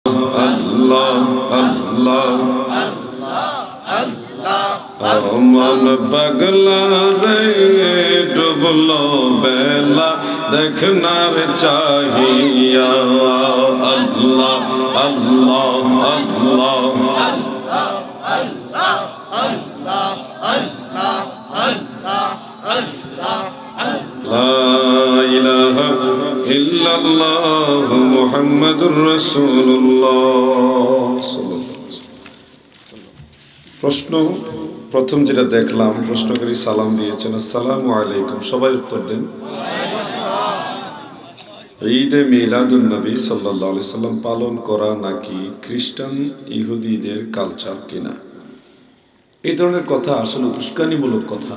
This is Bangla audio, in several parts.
আল্লাহ আল্লাহ মন পাগলা রে ডুবলো বেলা দেখনার চাহিয়া আল্লাহ আল্লাহ আল্লাহ লা ইলাহা ইল্লাল্লাহ মুহাম্মাদুর রাসূলুল্লাহ। প্রশ্ন প্রথম যেটা দেখলাম, প্রশ্নকারী সালাম দিয়েছেন আসসালামু আলাইকুম, সবাই উত্তর দেন। ঈদে মিলাদুন নবী সাল্লাল্লাহু আলাইহি সাল্লাম পালন করা নাকি খ্রিস্টান ইহুদিদের কালচার কিনা? এই ধরনের কথা আসলে উস্কানিমূলক কথা।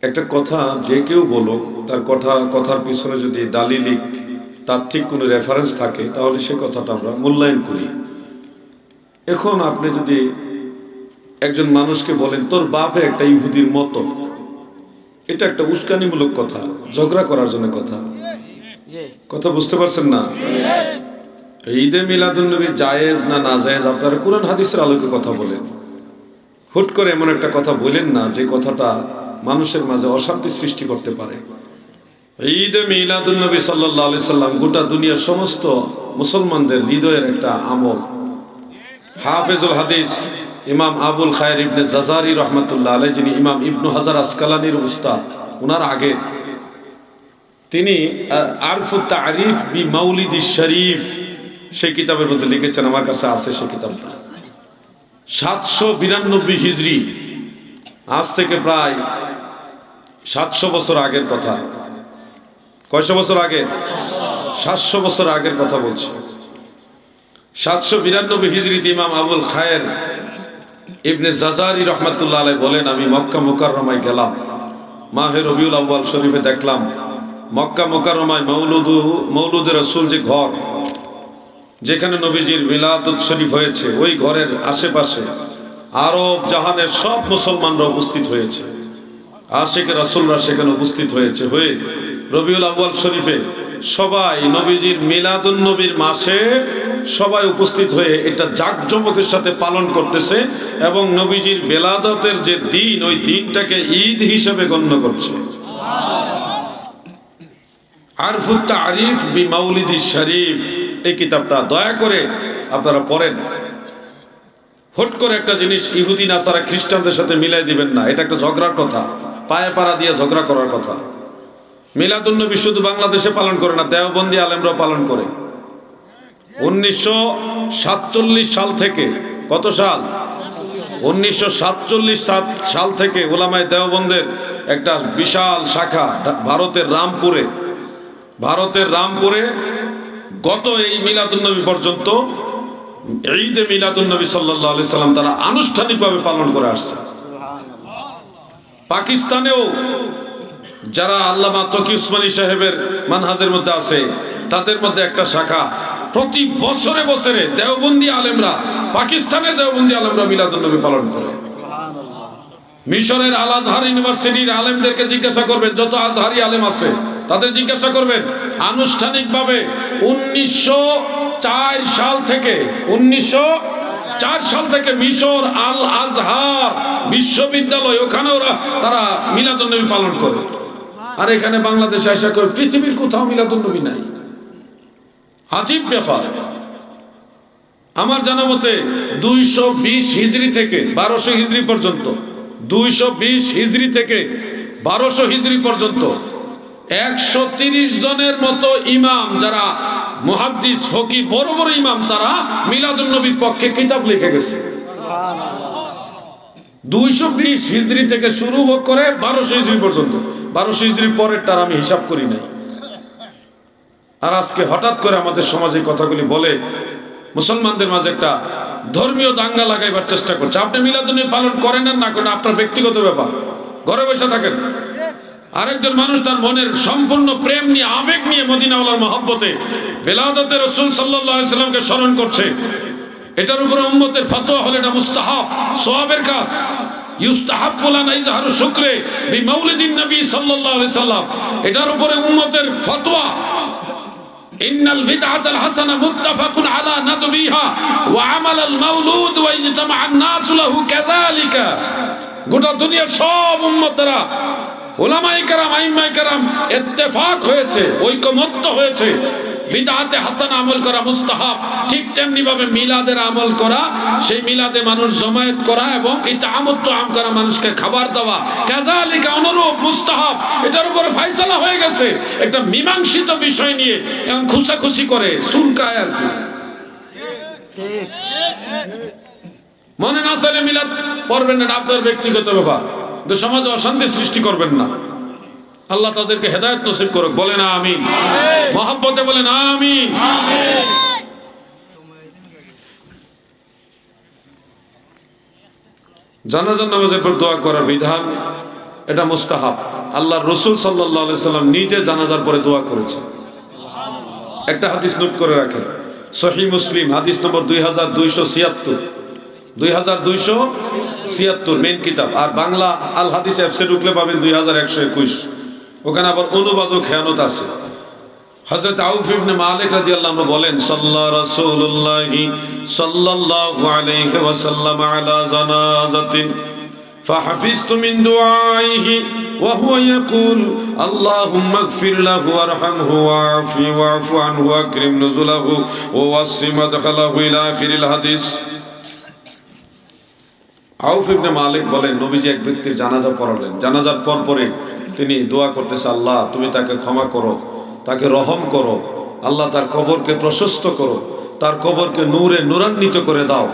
একটা কথা যে কেউ বলুক, তার কথার পিছনে যদি দালিলিক তাত্ত্বিক কোনো রেফারেন্স থাকে তাহলে সে কথাটা আমরা মূল্যায়ন করি। এখন আপনি যদি একজন মানুষকে বলেন তোর বাপে একটা ইহুদির মতো, এটা একটা উস্কানিমূলক কথা, ঝগড়া করার জন্য কথা। কথা বুঝতে পারছেন না? ঈদে মিলাদুন নবী জায়েজ না নাজায়েজ আপনারা কুরআন হাদিসের আলোকে কথা বলেন। হুট করে এমন একটা কথা বলেন না যে কথাটা মানুষের মাঝে অশান্তি সৃষ্টি করতে পারে। ঈদে মিলাদুন নবী সাল্লাল্লাহু আলাইহি সাল্লাম গোটা দুনিয়ার সমস্ত মুসলমানদের হৃদয়ের একটা আমল। হাফেজুল হাদিস ইমাম আবুল খায়ের ইবনে জাজারি রহমাতুল্লাহ আলাইহি, যিনি ইমাম ইবনু হাজার আসকালানির উস্তাদ, ওনার আগে তিনি আরফুত তারিফ বি মাউলিদিশ শরীফ সেই কিতাবের মধ্যে লিখেছেন, আমার কাছে আছে সেই কিতাবটা। 792 হিজরি, আজ থেকে প্রায় 700 বছর আগের কথা। কয়শো বছর আগে? 700 বছর আগের কথা বলছি। 792 হিজরিতে ইমাম আবুল খায়ের ইবনে জাজারি রহমাতুল্লাহ আলাইহি বলেন, আমি মক্কা মুকাররমায় গেলাম, মাহে রবিউল আউয়াল শরীফে দেখলাম মক্কা মুকাররমায় মৌলুদে রাসূল যে ঘর, যেখানে নবীজির মিলাদুত শরীফ হয়েছে, ওই ঘরের আশেপাশে আরব জাহানের সব মুসলমানরা উপস্থিত হয়েছে। আশিকে রাসূলরা সেখানে উপস্থিত হয়েছে, হয়ে রবিউল আউয়াল শরীফে সবাই নবীজির মিলাদুন নবীর মাসে সবাই উপস্থিত হয়ে এটা জাঁকজমকের সাথে পালন করতেছে এবং নবীজির বেলাদতের যে দিন, ওই দিনটাকে ঈদ হিসেবে গণ্য করছে। আরফুত তারিফ বি মাউলিদিশ শরীফ, এই কিতাবটা দয়া করে আপনারা পড়েন। হুট করে একটা জিনিস ইহুদি নাসারা খ্রিস্টানদের সাথে মিলাই দিবেন না, এটা একটা ঝগড়ার কথা, পায়ে পাড়া দিয়ে ঝগড়া করার কথা। মিলাদুন নবী শুধু বাংলাদেশে পালন করে না, দেওবন্দি আলেমরাও পালন করে। 1947 সাল থেকে, কত সাল? 1947 সাল থেকে উলামায়ে দেওবন্দের একটা বিশাল শাখা ভারতের রামপুরে গত এই মিলাদুন নবী পর্যন্ত ঈদে মিলাদুন নবী সাল্লাল্লাহু আলাইহি সাল্লাম তারা আনুষ্ঠানিকভাবে পালন করে আসছে। পাকিস্তানেও যারা আল্লামা তকি উসমানী সাহেবের মানহাজের মধ্যে আছে, তাদের মধ্যে একটা শাখা প্রতি বছরে বছরে দেওবন্দি আলেমরা, পাকিস্তানের দেওবন্দি আলেমরা মিলাদুন নবী পালন করে। মিশরের আল আজহার ইউনিভার্সিটির আলেমদেরকে জিজ্ঞাসা করবেন, যত আজহারি আলেম আছে তাদের জিজ্ঞাসা করবেন, আনুষ্ঠানিকভাবে 1904 সাল থেকে মিশর আল আজহার বিশ্ববিদ্যালয়, ওখানে তারা মিলাদুন নবী পালন করে। আর এখানে বাংলাদেশে আশা করে পৃথিবীর কোথাও মিলাদুন নবী নাই। আজীব ব্যাপার। আমার জানা মতে 220 হিজরি থেকে 1200 হিজরি পর্যন্ত, 220 হিজরি থেকে 1200 হিজরি পর্যন্ত 130 জনের মতো ইমাম, যারা মুহাদ্দিস ফকি বড় বড় ইমাম, তারা মিলাদুন নবীর পক্ষে কিতাব লিখে গেছে। 220 হিজরি থেকে শুরু করে 1200 হিজরি পর্যন্ত। 1200 হিজরি পরের তার আমি হিসাব করি নাই। আর আজকে হঠাৎ করে আমাদের সমাজে কথাগুলি বলে মুসলমানদের মাঝে একটা ধর্মীয় দাঙ্গা লাগাইবার চেষ্টা করছে। আপনি মিলাদুন নবী পালন করেন আর না করেন আপনার ব্যক্তিগত ব্যাপার, ঘরে বসে থাকেন। আরেকজন মানুষ তার মনের সম্পূর্ণ প্রেম নিয়ে, আবেগ নিয়ে মদিনাওয়ালার মহব্বতে বেলাদতে রাসূল সাল্লাল্লাহু আলাইহি সাল্লামকে স্মরণ করছে। এটার উপরে উম্মতের ফতোয়া হলো এটা মুস্তাহাব, সওয়াবের কাজ। ইউস্তাহাব্বু লানা ইজহারু শুকরে বিমাউলিদিন নবী সাল্লাল্লাহু আলাইহি সাল্লাম, এটার উপরে উম্মতের ফতোয়া। ইন্নাল বিদআতাল হাসানা মুত্তাফাকুন আলা নাদবিহা ওয়া আমালাল মাউলুদ ওয়া ইজতামাআন নাসু লাহু কাযালিকা। গোটা দুনিয়ার সব উম্মতরা, উলামায়ে কেরাম, আইম্মায়ে কেরাম ইত্তেফাক হয়েছে, ঐকমত্য হয়েছে বিদআতে হাসানা আমল করা মুস্তাহাব। ঠিক তেমনি ভাবে মিলাদের আমল করা, সেই মিলাদে মানুষ জমায়েত করা এবং ইতআমুত তুআম করা, মানুষকে খাবার দেওয়া, কাযালিকা অনুরূপ মুস্তাহাব। এটার উপরে ফয়সালা হয়ে গেছে। একটা মীমাংসিত বিষয় নিয়ে এখন খুশাখুশি করে, সুলকায় আর কি। মনে না চাইলে মিলাদ পড়বেন না, আপনার ব্যক্তিগত ব্যাপার, কিন্তু সমাজে অশান্তি সৃষ্টি করবেন না। আল্লাহ তাদেরকে হেদায়েত নসিব করুক, বলেন আমিন। মহব্বতে বলেন আমিন। জানাজার নামাজের পর দোয়া করার বিধান, এটা মুস্তাহাব। আল্লাহর রাসূল সাল্লাল্লাহু আলাইহি সাল্লাম নিজে জানাজার পরে দোয়া করেছেন। একটা হাদিস নোট করে রাখেন, সহিহ মুসলিম হাদিস নম্বর 2276 মেন কিতাব। আর বাংলা আল হাদিস অ্যাপসে ঢুকলে পাবেন 2121। ওখানে আবার অনুবাদও খেয়ানত আছে। হযরত আউফ ইবনে মালিক রাদিয়াল্লাহু আনহু বলেন, সাল্লা রাসূলুল্লাহি সাল্লাল্লাহু আলাইহি ওয়াসাল্লাম আলা জানাজাতিন ফাহাফিজতু মিন দুআইহি ওয়া হুয়া ইয়াকুল আল্লাহুম্মা ইগফির লাহু ওয়ারহামহু ওয়া'ফু আনহু ওয়াকরিম নুজুলাহু ওয়া ওয়াসি মাদখালাহু ইলা আখিরিল হাদিস। আউফ ইবনে মালিক বলেন, নবীজি এক ব্যক্তির জানাজা পড়ালেন। জানাজার পরে তিনি দোয়া করতেছে, আল্লাহ তুমি তাকে ক্ষমা করো, তাকে রহম করো, আল্লাহ তার কবরকে প্রশস্ত করো, তার কবরকে নূরে নূরান্বিত করে দাও,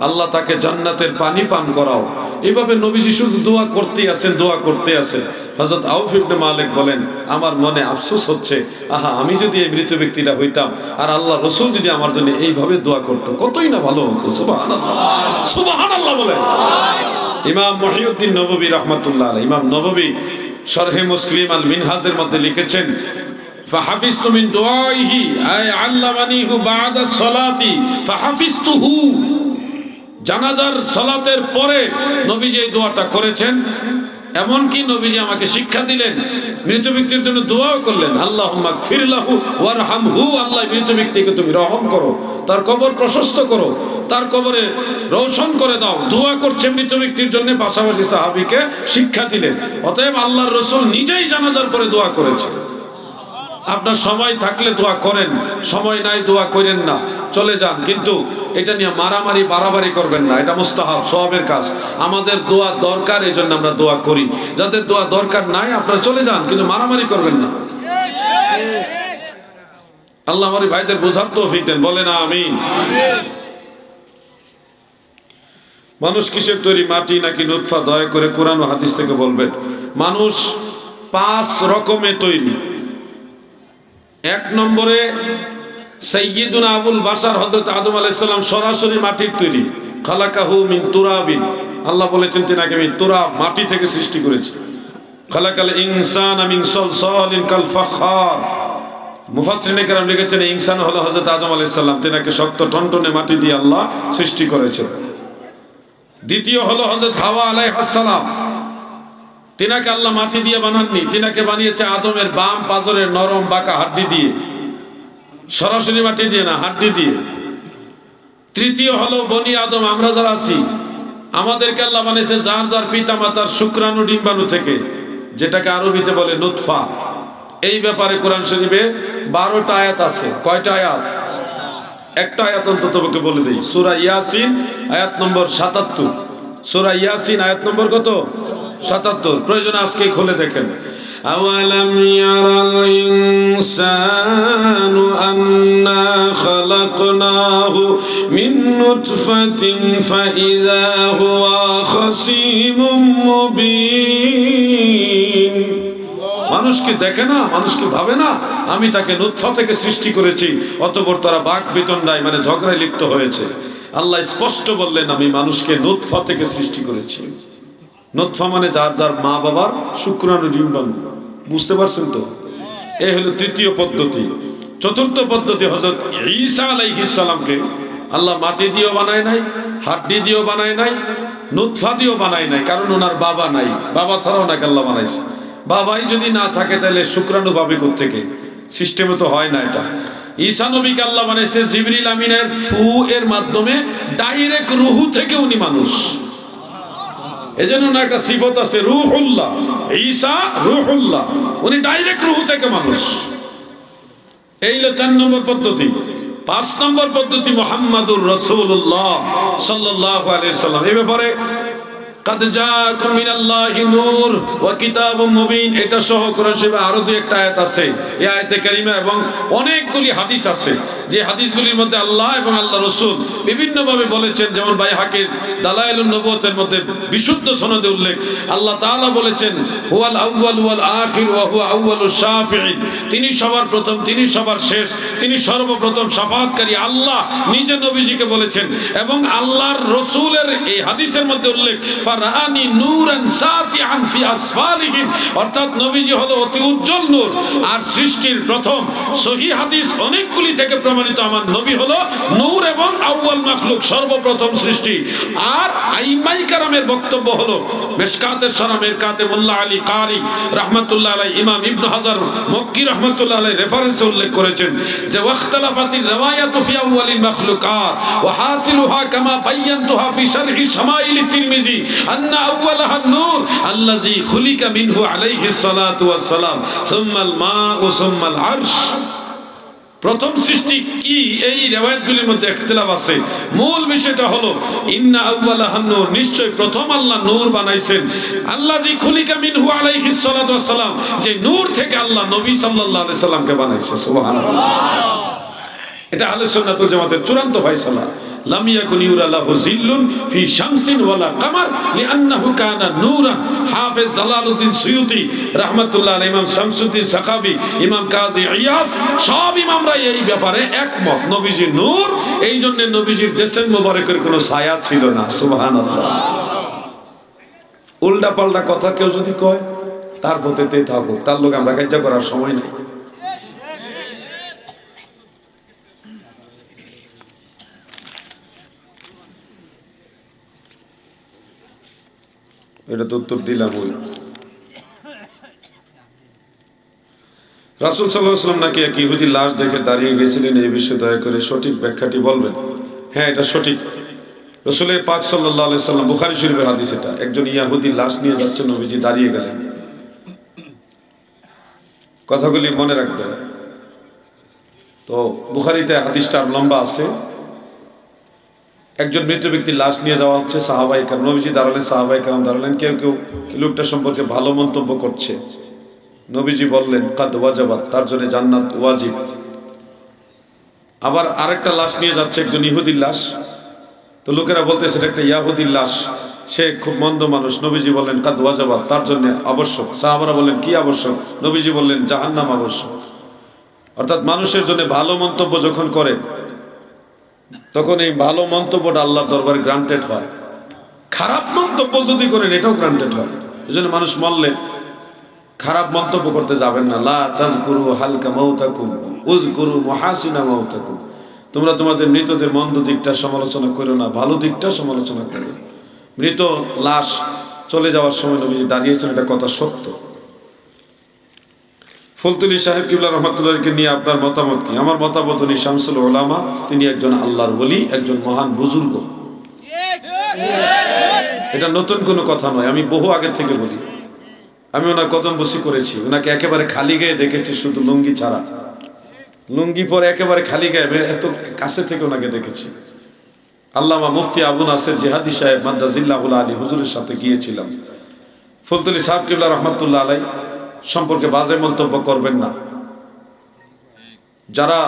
আল্লাহ তাকে জান্নাতের পানি পান করাও। এইভাবে নবীজি শুধু দোয়া করতেই আছেন, দোয়া করতে আছেন। হযরত আউফ ইবনে মালিক বলেন, আমার মনে আফসোস হচ্ছে, আহা আমি যদি এই মৃত ব্যক্তিটা হইতাম আর আল্লাহ রাসূল যদি আমার জন্য এইভাবে দোয়া করতো, কতই না ভালো হতো। সুবহানাল্লাহ, সুবহানাল্লাহ বলেন। ইমাম মুহিউদ্দিন নববী রাহমাতুল্লাহ আলাইহি, ইমাম নববী শরহে মুসলিম আল মিনহাজের মধ্যে লিখেছেন, ফাহাফিজতু মিন দুআইহি আই আল্লামানিহু বা'দা সলাতি ফাহাফিজতুহু। জানাজার সালাতের পরে নবীজি এই দোয়াটা করেছেন। এমনকি নবীজি আমাকে শিক্ষা দিলেন, মৃত ব্যক্তির জন্য দোয়াও করলেন, আল্লাহুম্মা ইগফির লাহু ওয়ারহামহু, আল্লাহ মৃত ব্যক্তিকে তুমি রহম করো, তার কবর প্রশস্ত করো, তার কবরে রৌশন করে দাও। দোয়া করছে মৃত ব্যক্তির জন্য, পাশাপাশি সাহাবীকে শিক্ষা দিলেন। অতএব আল্লাহর রাসূল নিজেই জানাজার পরে দোয়া করেছেন। আপনার সময় থাকলে দোয়া করেন, সময় নাই দোয়া করেন না, চলে যান। কিন্তু এটা নিয়ে মারামারি বাড়াবাড়ি করবেন না, এটা মুস্তাহাব সওয়াবের কাজ। আমাদের দোয়া দরকার, এই জন্য আমরা দোয়া করি। যাদের দোয়া দরকার নাই আপনারা চলে যান, কিন্তু মারামারি করবেন না। আল্লাহ আমার ভাইদের বোঝার তৌফিক দেন, বলেন আমিন। মানুষ কিসের তৈরি, মাটি নাকি নুতফা? দয়া করে কোরআন ও হাদিস থেকে বলবেন। মানুষ 5 রকমে তৈরি। 1 নম্বরে সাইয়্যিদুনা আবুল বাশার হযরত আদম আলাইহিস সালাম সরাসরি মাটির তৈরি। খালাকাহু মিন তুরাবিন, আল্লাহ বলেছেন তিনাকে আমি তুরাব, মাটি থেকে সৃষ্টি করেছি। খালাকাল ইনসানা মিন সালসালিন কাল ফাখার, মুফাসসিরিনে কেরাম লিখেছেন ইনসান হলো হযরত আদম আলাইহিস সালাম, তিনাকে শক্ত টনটনে মাটি দিয়ে আল্লাহ সৃষ্টি করেছেন। দ্বিতীয় হলো হযরত হাওয়া আলাইহিস সালাম, তিনাকে আল্লাহ মাটি দিয়ে বানাননি, তিনাকে বানিয়েছে আদমের বাম পাজরের নরম বাঁকা হাড্ডি দিয়ে, সরাসরি মাটি দিয়ে না, হাড্ডি দিয়ে। তৃতীয় হলো বনি আদম, আমরা যারা আছি আমাদেরকে আল্লাহ বানিয়েছে যার যার পিতা মাতার শুক্রাণু ডিম্বাণু থেকে, যেটাকে আরবিতে বলে নুতফা। এই ব্যাপারে কোরআন শরীফে 12টা আয়াত আছে। কয়টা আয়াত? একটা আয়াত অন্তত বলে দেই, সূরা ইয়াসিন আয়াত নম্বর 77। সূরা ইয়াসিন আয়াত নম্বর কত? 77। প্রয়োজন আজকে খুলে দেখেন। আওয়ালাম ইয়ারাল ইনসানু আন্না খালাকনাহু মিন নুতফাতিন ফাইযা হুয়া খাসীমুম মুবিন। মানুষ কি দেখে না, মানুষ কি ভাবে না আমি তাকে নুতফা থেকে সৃষ্টি করেছি, অতঃপর তারা বাক বিতণ্ডায় মানে ঝগড়ায় লিপ্ত হয়েছে। আল্লাহ স্পষ্ট বললেন আমি মানুষকে নুতফা থেকে সৃষ্টি করেছি। নুতফা মানে যার যার মা বাবার শুক্রাণু ডিম্বাণু, বুঝতে পারছেন তো? এই হলো তৃতীয় পদ্ধতি। চতুর্থ পদ্ধতি, হযরত ঈসা আলাইহিস সালামকে আল্লাহ মাটি দিয়েও বানায় নাই, হাড্ডি দিয়েও বানায় নাই, নুতফা দিয়েও বানায় নাই, কারণ ওনার বাবা নাই। বাবা ছাড়াও নাকি আল্লাহ বানাইছে। বাবাই যদি না থাকে তাহলে শুক্রাণু পাবে কোত্থেকে? সিস্টেমে তো হয় না এটা। ঈসা নবীকে আল্লাহ বানাইছে জিবরিল আমিনের ফু এর মাধ্যমে, ডাইরেক্ট রুহু থেকে উনি মানুষ। এজন্য না একটা সিফত আছে রূহুল্লাহ, ঈসা রূহুল্লাহ, উনি ডাইরেক্ট রুহু থেকে মানুষ। এই হলো 4 নম্বর পদ্ধতি। 5 নম্বর পদ্ধতি মুহাম্মাদুর রাসূলুল্লাহ সাল্লাল্লাহু আলাইহি সাল্লাম। এই ব্যাপারে কাদ জাআকুম মিনাল্লাহি নূর ওয়া কিতাবুম মুবিন, এটা সহ কোরআন শরীফে আরো দুই একটা আয়াত আছে। এই আয়াতে কারিমা এবং অনেকগুলি হাদিস আছে, যে হাদিসগুলির মধ্যে আল্লাহ এবং আল্লাহ রাসূল বিভিন্নভাবে বলেছেন। যেমন বাইহাকির দালাইলুন নবুওয়াতের মধ্যে বিশুদ্ধ সনদে উল্লেখ, আল্লাহ তাআলা বলেছেন হুয়াল আউয়াল ওয়াল আখির ওয়া হুয়া আউয়ালুশ শাফিঈন, তিনি সবার প্রথম, তিনি সবার শেষ, তিনি সর্বপ্রথম শাফাআতকারী। আল্লাহ নিজে নবীজিকে বলেছেন। এবং আল্লাহর রাসূলের এই হাদিসের মধ্যে উল্লেখ ফারানি নূরান সাতিআন ফি আসফারিহিম, অর্থাৎ নবীজি হলো অতি উজ্জ্বল নূর। আর সৃষ্টির প্রথম সহিহ হাদিস অনেকগুলি থেকে প্রমাণিত, আমার নবী হলো নূর এবং আউয়াল মাখলুক, সর্বপ্রথম সৃষ্টি। আর আইমাই কারামের বক্তব্য হলো, মিশকাতের শরহ মিরকাতে মোল্লা আলী কারি রাহমাতুল্লাহ আলাইহি, ইমাম ইবনে হাজার মক্কি রাহমাতুল্লাহ আলাইহি রেফারেন্সে উল্লেখ করেছেন যে ওয়াখতালাফাতির রিওয়ায়াতু ফি আউয়ালিল মাখলুকাত ওয়া হাসিলুহা কামা বায়ানতুহা ফি শারহি শামাইল তিরমিজি আন্না আউয়ালাহা নূর আল্লাযী খুলিকা মিনহু আলাইহিস সালাতু ওয়াস সালাম সুম্মাল মাউ সুম্মাল আরশ। প্রথম সৃষ্টি কি, এই রিওয়ায়াতগুলির মধ্যে ইখতিলাফ আছে। মূল বিষয়টা হলো ইন্না আউয়ালাহান নূর, নিশ্চয় প্রথম আল্লাহ নূর বানাইছেন। আল্লাযী খুলিকা মিনহু আলাইহিস সালাতু ওয়াস সালাম, যে নূর থেকে আল্লাহ নবী সাল্লাল্লাহু আলাইহি সাল্লামকে বানাইছে। সুবহানাল্লাহ। এটা আহলে সুন্নাত ওয়াল জামাতের চূড়ান্ত ফয়সালা। লাম ইয়াকুন ইউরা লাহু জিল্লুন ফি শামসিন ওয়ালা কামার লিআন্নাহু কানা নূরান। হাফেজ জালালউদ্দিন সুয়ুতি রাহমাতুল্লাহ আলাইহি, ইমাম শামসুদ্দিন সাখাবী, ইমাম কাজী ইয়াস, সব ইমামরা এই ব্যাপারে একমত, নবীজি নূর। এই জন্য নবীজির জিসম মোবারকের কোনো ছায়া ছিল না। সুবহানাল্লাহ। উল্টা পাল্টা কথা কেউ যদি কয়, তার পথেতে থাকো, তার লোক আমরা কাজ করার সময় নাই। এটা তো উত্তর দিলাম। ওই রাসূল সাল্লাল্লাহু আলাইহি ওয়াসাল্লাম নাকি এক ইহুদির লাশ দেখে দাঁড়িয়ে গিয়েছিলেন, এই বিষয়ে দয়া করে সঠিক ব্যাখ্যাটি বলবেন। হ্যাঁ, এটা সঠিক। রাসূল পাক সাল্লাল্লাহু আলাইহি ওয়াসাল্লাম, বুখারী শরীফের হাদিস এটা, একজন ইহুদির লাশ নিয়ে যাচ্ছে, নবীজি দাঁড়িয়ে গেলেন। কথাগুলি মনে রাখবেন। তো বুখারীতে হাদিসটা লম্বা আছে। একজন মৃত ব্যক্তির লাশ নিয়ে যাওয়া হচ্ছে, সাহাবায়ে কেরাম, নবীজি দাঁড়ালেন, সাহাবায়ে কেরাম দাঁড়ালেন। কেউ কেউ লোকটা সম্পর্কে ভালো মন্তব্য করছে। নবীজি বললেন কাদ ওয়াজাবাত, তার জন্য জান্নাত ওয়াজিব। আবার আরেকটা লাশ নিয়ে যাচ্ছে, একজন ইহুদির লাশ। তো লোকেরা বলতেছে এটা একটা ইহুদির লাশ, সে খুব মন্দ মানুষ। নবীজি বললেন কাদ ওয়াজাবাত, তার জন্য আবশ্যক। সাহাবারা বললেন কি আবশ্যক? নবীজি বললেন জাহান্নাম আবশ্যক। অর্থাৎ মানুষের জন্য ভালো মন্তব্য যখন করে, তখন এই ভালো মন্তব্যটা আল্লাহর দরবারে গ্রান্টেড হয়। খারাপ মন্তব্য যদি করেন, এটাও গ্রান্টেড হয়। এই জন্য মানুষ মরলে খারাপ মন্তব্য করতে যাবেন না। লা তাযকুরু হালকা মাউতাকুম উযকুরু মুহাসিনা মাউতাকুম, তোমরা তোমাদের মৃতদের মন্দ দিকটা সমালোচনা করো না, ভালো দিকটা সমালোচনা করো। মৃত লাশ চলে যাওয়ার সময় নবীজি দাঁড়িয়েছেন, এটা কথা সত্য। ফুলতুলি সাহেব কিবলা রহমাতুল্লাহকে নিয়ে আপনার মতামত কি? আমার মতামত, উনি শামসুল উলামা, তিনি একজন আল্লাহর ওলি, একজন মহান বুজুর্গ। এটা নতুন কোনো কথা নয়, আমি বহু আগে থেকে বলি। আমি ওনার কদম বসি করেছি, ওনাকে একেবারে খালি গায়ে দেখেছি, শুধু লুঙ্গি ছাড়া। লুঙ্গি পরে একেবারে খালি গায়ে, এত কাছে থেকে ওনাকে দেখেছি। আল্লামা মুফতি আবু নাসের জিহাদি সাহেব মাদ্দাজিল্লাহুল আলী হুজুরের সাথে গিয়েছিলাম। ফুলতুলি সাহেব কিবলা রহমাতুল্লাহ আলাই সম্পর্কে বাজে মন্তব্য করবেন না। যারা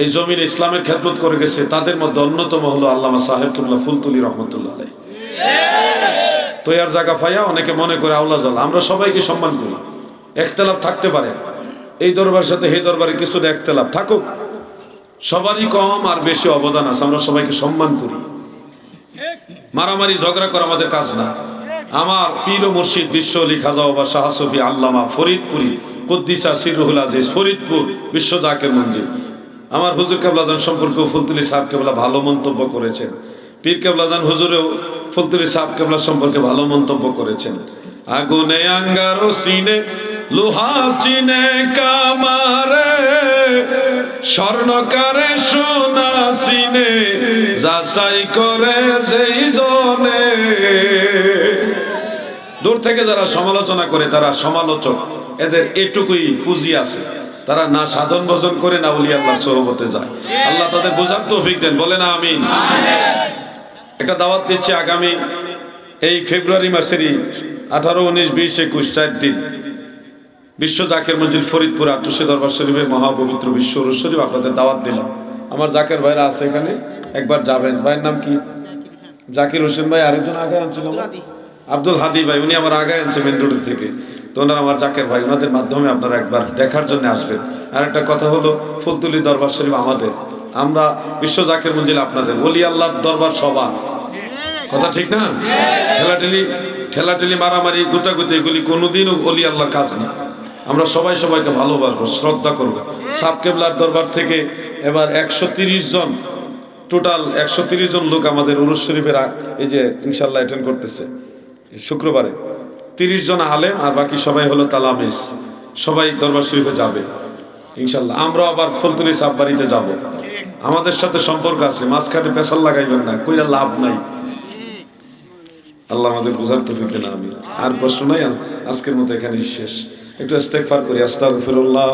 এই জমিন ইসলামের খেদমত করে গেছে, তাদের মধ্যে অন্যতম হলো আল্লামা সাহেব কিবলা ফুলতুলি রহমাতুল্লাহ আলাই। তৈয়ার জায়গা পাইয়া অনেকে মনে করে আওলা জল। আমরা সবাইকে সম্মান করি, একতলাফ থাকতে পারে। এই দরবারের সাথে এই দরবারে কিছুটা একতলাফ থাকুক, সবারই কম আর বেশি অবদান আছে, আমরা সবাইকে সম্মান করি। মারামারি ঝগড়া করা আমাদের কাজ না। আমার পীর ও মুর্শিদ বিশ্ব আলী খাজা বাবা শাহ সফি আল্লামা ফরিদপুরি কুদ্দিসা সিরুহুল আজিজ, ফরিদপুর বিশ্ব জাকের মঞ্জিল, আমার হুজুর কেবলাজান সম্পর্কেও ফুলতুলি সাহেব কেবলা ভালো মন্তব্য করেছেন। পীর কেবলাজান হুজুরেও ফুলতুলি সাহেব কেবলা সম্পর্কে ভালো মন্তব্য করেছেন। আগুনে আঙ্গারো সিনে লোহা চিনে কামারে, স্বর্ণকারে সোনা চিনে, যাচাই করে যেই জনে। দূর থেকে যারা সমালোচনা করে তারা সমালোচক, এদের এটুকুই পুঁজি আছে, তারা না সাধন ভজন করে না ওলি আল্লাহর সোহবতে যায়। আল্লাহ তাদের বোঝার তৌফিক দেন, বলে না আমিন। একটা দাওয়াত দিচ্ছে আগামী এই ফেব্রুয়ারি মাসেরই 18, 19, 20, 21 4 দিন বিশ্ব জাকের মঞ্জিল ফরিদপুর আটশো দরবার শরীফে মহাপবিত্র বিশ্ব উরুস শরীফ আপনাদের দাওয়াত দিলাম। আমার জাকের ভাইরা আছে এখানে, একবার যাবেন। ভাইয়ের নাম কি? জাকির হোসেন ভাই, আরেকজন আগে আনছিল আব্দুল হাদি ভাই, উনি আমার আগে আনছে মেন রোড থেকে। তো ওনারা আমার জাকের ভাই, ওনাদের মাধ্যমে আপনারা একবার দেখার জন্য আসবেন। আর একটা কথা হলো, ফুলতুলি দরবার শরীফ আমাদের, আমরা বিশ্ব জাকের মঞ্জিল আপনাদের, ওলি আল্লাহর দরবার সবার। কথা ঠিক না? ঠেলাঠেলি মারামারি গুতাগুতি এগুলি কোনোদিনও ওলি আল্লাহর কাজ না। আমরা সবাই সবাইকে ভালোবাসবো, শ্রদ্ধা করবো। সাব কেবলার দরবার থেকে এবার 130 জন, টোটাল 130 জন লোক আমাদের উরুস শরীফের এই যে ইনশাল্লাহ অ্যাটেন্ড করতেছে শুক্রবারে। 30 জন আলেম আর বাকি সবাই হলো তালামিস, সবাই দরবার শরীফে যাবে ইনশাল্লাহ। আমরা আবার ফুলতুলি সাব বাড়িতে যাব, আমাদের সাথে সম্পর্ক আছে, মাঝখানে পেশাল লাগাইবেন না, কইরা লাভ নাই। আল্লাহ আমাদের বোঝার তৌফিক দেন, আমিন। আর প্রশ্ন নাই, আজকের মতো এখানেই শেষ। একটু ইস্তেগফার করি, আস্তাগফিরুল্লাহ।